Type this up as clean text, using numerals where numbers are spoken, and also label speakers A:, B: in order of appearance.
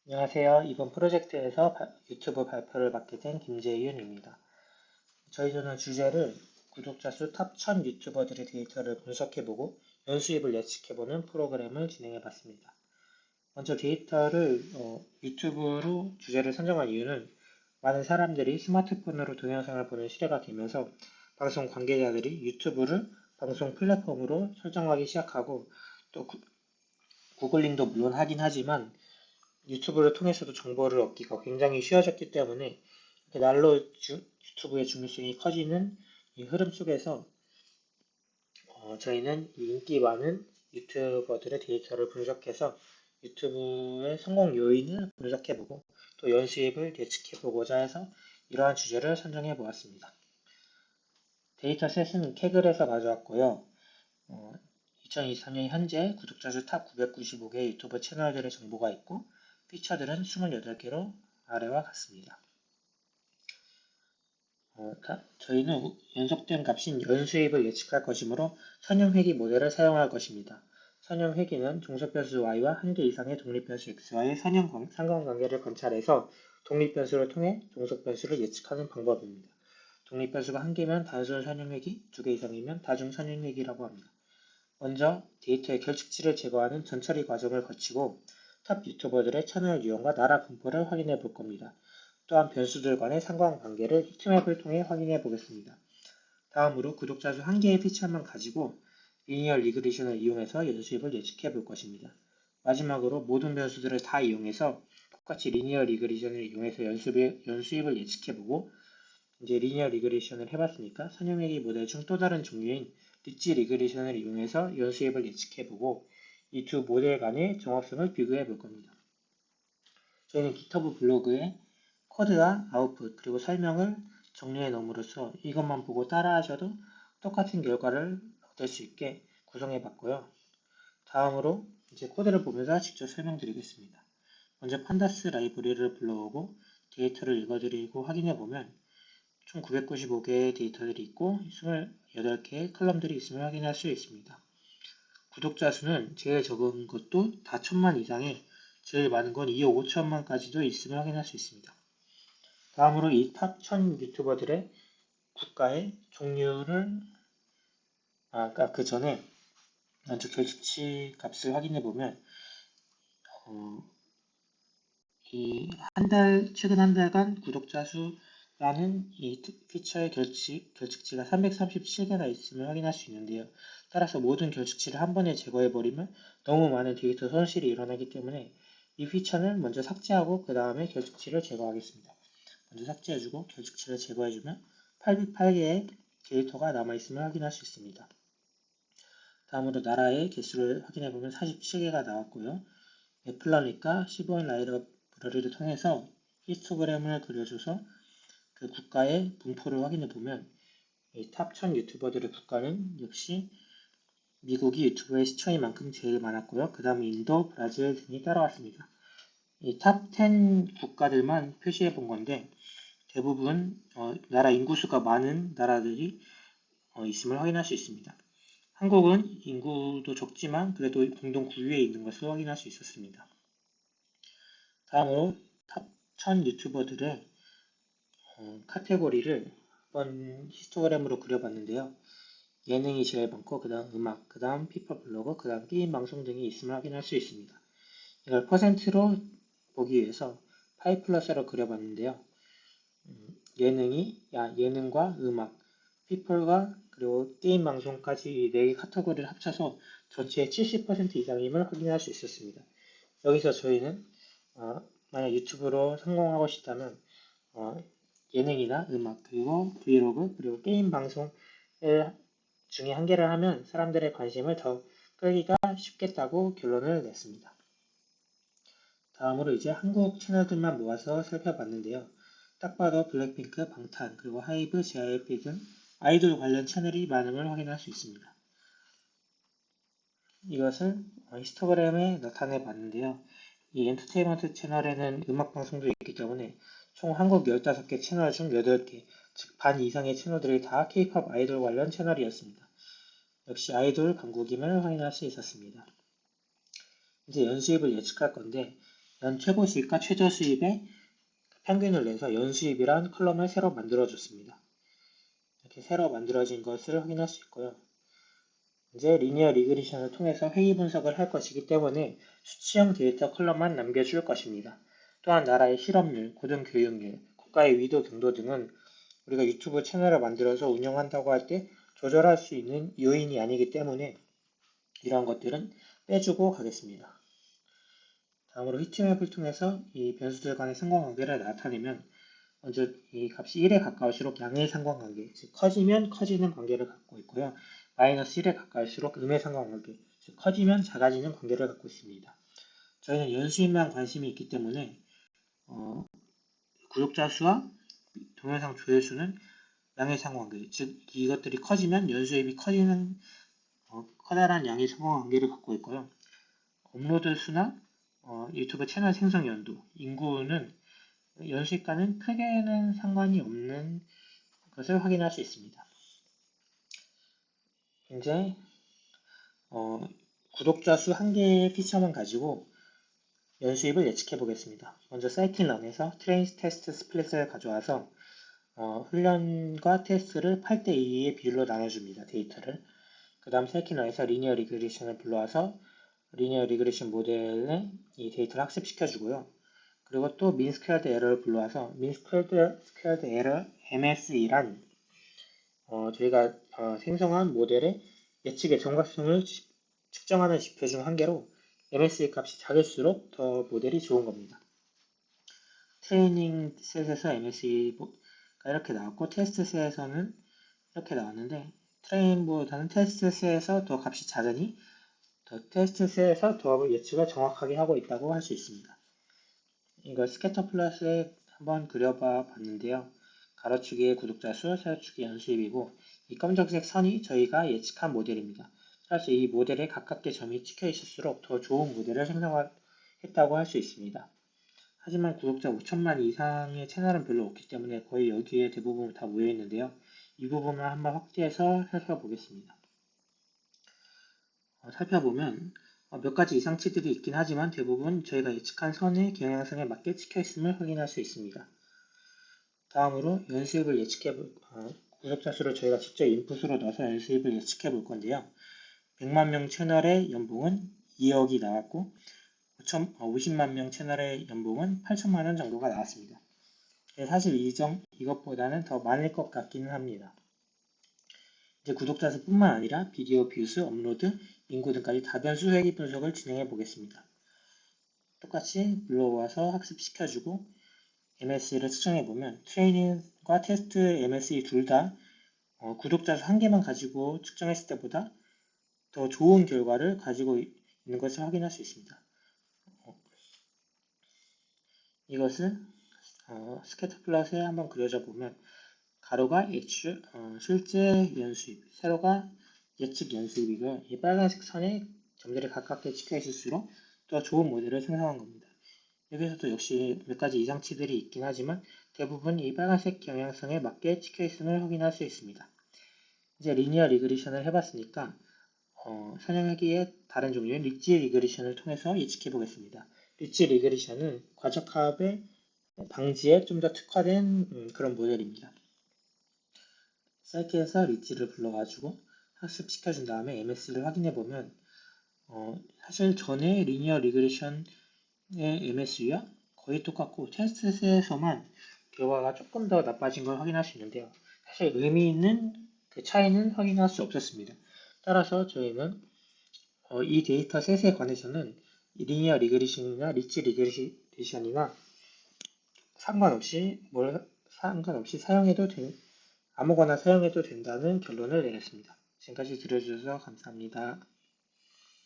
A: 안녕하세요. 이번 프로젝트에서 유튜브 발표를 맡게 된 김재윤입니다. 저희는 주제를 구독자 수 탑 1000 유튜버들의 데이터를 분석해보고 연수입을 예측해보는 프로그램을 진행해봤습니다. 먼저 데이터를 유튜브로 주제를 선정한 이유는 많은 사람들이 스마트폰으로 동영상을 보는 시대가 되면서 방송 관계자들이 유튜브를 방송 플랫폼으로 설정하기 시작하고 또 구글링도 물론 하긴 하지만 유튜브를 통해서도 정보를 얻기가 굉장히 쉬워졌기 때문에 이렇게 날로 유튜브의 중요성이 커지는 이 흐름 속에서 저희는 이 인기 많은 유튜버들의 데이터를 분석해서 유튜브의 성공 요인을 분석해보고 또 연수입을 예측해보고자 해서 이러한 주제를 선정해 보았습니다. 데이터셋은 캐글에서 가져왔고요. 2023년 현재 구독자 수 탑 995개 유튜버 채널들의 정보가 있고 피처들은 28개로 아래와 같습니다. 저희는 연속된 값인 연수입을 예측할 것이므로 선형회귀 모델을 사용할 것입니다. 선형회귀는 종속변수 y와 한 개 이상의 독립변수 x와의 선형 상관관계를 관찰해서 독립변수를 통해 종속변수를 예측하는 방법입니다. 독립변수가 한 개면 단순 선형회귀, 두 개 이상이면 다중 선형회귀라고 합니다. 먼저 데이터의 결측치를 제거하는 전처리 과정을 거치고 탑 유튜버들의 채널 유형과 나라 분포를 확인해 볼 겁니다. 또한 변수들 간의 상관관계를 히트맵을 통해 확인해 보겠습니다. 다음으로 구독자 수 한 개의 피처만 가지고 리니어 리그레션을 이용해서 연수입을 예측해 볼 것입니다. 마지막으로 모든 변수들을 다 이용해서 똑같이 리니어 리그레션을 이용해서 연수입을 예측해 보고 이제 리니어 리그레션을 해봤으니까 선형회귀 모델 중 또 다른 종류인 리치 리그레션을 이용해서 연수입을 예측해보고 이 두 모델 간의 정확성을 비교해 볼 겁니다. 저희는 GitHub 블로그에 코드와 아웃풋 그리고 설명을 정리해 놓음으로써 이것만 보고 따라하셔도 똑같은 결과를 얻을 수 있게 구성해 봤고요. 다음으로 이제 코드를 보면서 직접 설명드리겠습니다. 먼저 판다스 라이브러리를 불러오고 데이터를 읽어드리고 확인해 보면 총 995개의 데이터들이 있고 28개의 컬럼들이 있음을 확인할 수 있습니다. 구독자 수는 제일 적은 것도 다 1000만 이상에 제일 많은 건 2억 5천만까지도 있음을 확인할 수 있습니다. 다음으로 이 탑 1000 유튜버들의 국가의 종류를 아까 그 전에 먼저 결측치 값을 확인해 보면 최근 한 달간 구독자 수라는 이 피처의 결측치가 337개나 있음을 확인할 수 있는데요. 따라서 모든 결측치를 한 번에 제거해버리면 너무 많은 데이터 손실이 일어나기 때문에 이 피처는 먼저 삭제하고 그 다음에 결측치를 제거하겠습니다. 먼저 삭제해주고 결측치를 제거해주면 808개의 데이터가 남아있음을 확인할 수 있습니다. 다음으로 나라의 개수를 확인해보면 47개가 나왔고요. 애플러니까 15인 라이브러리를 통해서 히스토그램을 그려줘서 그 국가의 분포를 확인해보면 탑 1000 유튜버들의 국가는 역시 미국이 유튜브의 시청인 만큼 제일 많았고요. 그 다음에 인도, 브라질 등이 따라왔습니다. 이 탑 10 국가들만 표시해 본 건데 대부분 나라 인구수가 많은 나라들이 있음을 확인할 수 있습니다. 한국은 인구도 적지만 그래도 공동 9위에 있는 것을 확인할 수 있었습니다. 다음으로 탑 1000 유튜버들의 카테고리를 한번 히스토그램으로 그려봤는데요. 예능이 제일 많고 그 다음 음악, 그 다음 피플 블로그, 그 다음 게임 방송 등이 있음을 확인할 수 있습니다. 이걸 퍼센트로 보기 위해서 파이 플러스로 그려봤는데요. 예능과 음악, 피플과 그리고 게임 방송까지 이 4개 카테고리를 합쳐서 전체의 70% 이상임을 확인할 수 있었습니다. 여기서 저희는 만약 유튜브로 성공하고 싶다면 예능이나 음악 그리고 브이로그 그리고 게임 방송 중에 한 개를 하면 사람들의 관심을 더 끌기가 쉽겠다고 결론을 냈습니다. 다음으로 이제 한국 채널들만 모아서 살펴봤는데요. 딱 봐도 블랙핑크, 방탄, 그리고 하이브, JYP 등 아이돌 관련 채널이 많음을 확인할 수 있습니다. 이것을 히스토그램에 나타내 봤는데요. 이 엔터테인먼트 채널에는 음악 방송도 있기 때문에 총 한국 15개 채널 중 8개, 즉 반 이상의 채널들이 다 K-POP 아이돌 관련 채널이었습니다. 역시 아이돌 강국임을 확인할 수 있었습니다. 이제 연수입을 예측할 건데 연 최고 수익과 최저 수익의 평균을 내서 연수입이란 컬럼을 새로 만들어줬습니다. 이렇게 새로 만들어진 것을 확인할 수 있고요. 이제 리니어 리그레션을 통해서 회의 분석을 할 것이기 때문에 수치형 데이터 컬럼만 남겨줄 것입니다. 또한 나라의 실업률, 고등교육률, 국가의 위도 경도 등은 우리가 유튜브 채널을 만들어서 운영한다고 할 때 조절할 수 있는 요인이 아니기 때문에 이러한 것들은 빼주고 가겠습니다. 다음으로 히트맵을 통해서 이 변수들 간의 상관관계를 나타내면 먼저 이 값이 1에 가까울수록 양의 상관관계, 즉 커지면 커지는 관계를 갖고 있고요. 마이너스 1에 가까울수록 음의 상관관계, 즉 커지면 작아지는 관계를 갖고 있습니다. 저희는 연수인만 관심이 있기 때문에 구독자 수와 동영상 조회수는 양의 상관관계, 즉 이것들이 커지면 연수입이 커지는 커다란 양의 상관관계를 갖고 있고요. 업로드 수나 유튜브 채널 생성 연도, 인구는 연수입과는 크게는 상관이 없는 것을 확인할 수 있습니다. 이제 구독자 수 1개의 피처만 가지고 연수입을 예측해 보겠습니다. 먼저 사이클런에서 트레인 테스트 스플릿을 가져와서 훈련과 테스트를 8대2의 비율로 나눠줍니다. 데이터를. 그 다음 사이클런에서 리니어 리그레션을 불러와서 리니어 리그레션 모델에 이 데이터를 학습시켜주고요. 그리고 또 민 스퀘어드 에러를 불러와서 민 스퀘어드 에러 MSE란 저희가 생성한 모델의 예측의 정확성을 측정하는 지표 중 한 개로 MSE 값이 작을수록 더 모델이 좋은 겁니다. 트레이닝 셋에서 MSE가 이렇게 나왔고 테스트 셋에서는 이렇게 나왔는데 트레인보다는 테스트 셋에서 더 값이 작으니 테스트 셋에서 더 예측을 정확하게 하고 있다고 할 수 있습니다. 이걸 스캐터 플롯에 한번 그려봐 봤는데요. 가로축이 구독자 수, 세로축이 연수입이고 이 검정색 선이 저희가 예측한 모델입니다. 따라서 이 모델에 가깝게 점이 찍혀 있을수록 더 좋은 모델을 생성했다고 할 수 있습니다. 하지만 구독자 5천만 이상의 채널은 별로 없기 때문에 거의 여기에 대부분 다 모여 있는데요. 이 부분을 한번 확대해서 살펴보겠습니다. 살펴보면 몇 가지 이상치들이 있긴 하지만 대부분 저희가 예측한 선의 경향성에 맞게 찍혀 있음을 확인할 수 있습니다. 다음으로 연수입을 구독자 수를 저희가 직접 인풋으로 넣어서 연수입을 예측해 볼 건데요. 100만 명 채널의 연봉은 2억이 나왔고 50만 명 채널의 연봉은 8천만 원 정도가 나왔습니다. 사실 이것보다는 더 많을 것 같기는 합니다. 이제 구독자 수뿐만 아니라 비디오 뷰수, 업로드, 인구 등까지 다변수 회귀 분석을 진행해 보겠습니다. 똑같이 불러와서 학습시켜주고 MSE를 측정해보면 트레이닝과 테스트 MSE 둘 다 구독자 수 1개만 가지고 측정했을 때보다 더 좋은 결과를 가지고 있는 것을 확인할 수 있습니다. 이것을 스캐터 플롯에 한번 그려져 보면 가로가 실제 연수입, 세로가 예측 연수입이고요. 이 빨간색 선에 점들이 가깝게 찍혀 있을수록 더 좋은 모델을 생성한 겁니다. 여기서도 역시 몇 가지 이상치들이 있긴 하지만 대부분 이 빨간색 경향성에 맞게 찍혀 있음을 확인할 수 있습니다. 이제 리니어 리그레션을 해봤으니까 선형회귀의 다른 종류인 리치 리그레션을 통해서 예측해 보겠습니다. 리치 리그레션은 과적합의 방지에 좀 더 특화된 그런 모델입니다. 사이트에서 리치를 불러가지고 학습시켜준 다음에 MS를 확인해보면 사실 전에 리니어 리그레션의 MS와 거의 똑같고 테스트에서만 결과가 조금 더 나빠진 걸 확인할 수 있는데요. 사실 의미 있는 그 차이는 확인할 수 없었습니다. 따라서 저희는 이 데이터 셋에 관해서는 리니어 리그레션이나 리치 리그레션이나 상관없이 아무거나 사용해도 된다는 결론을 내렸습니다. 지금까지 들어주셔서 감사합니다.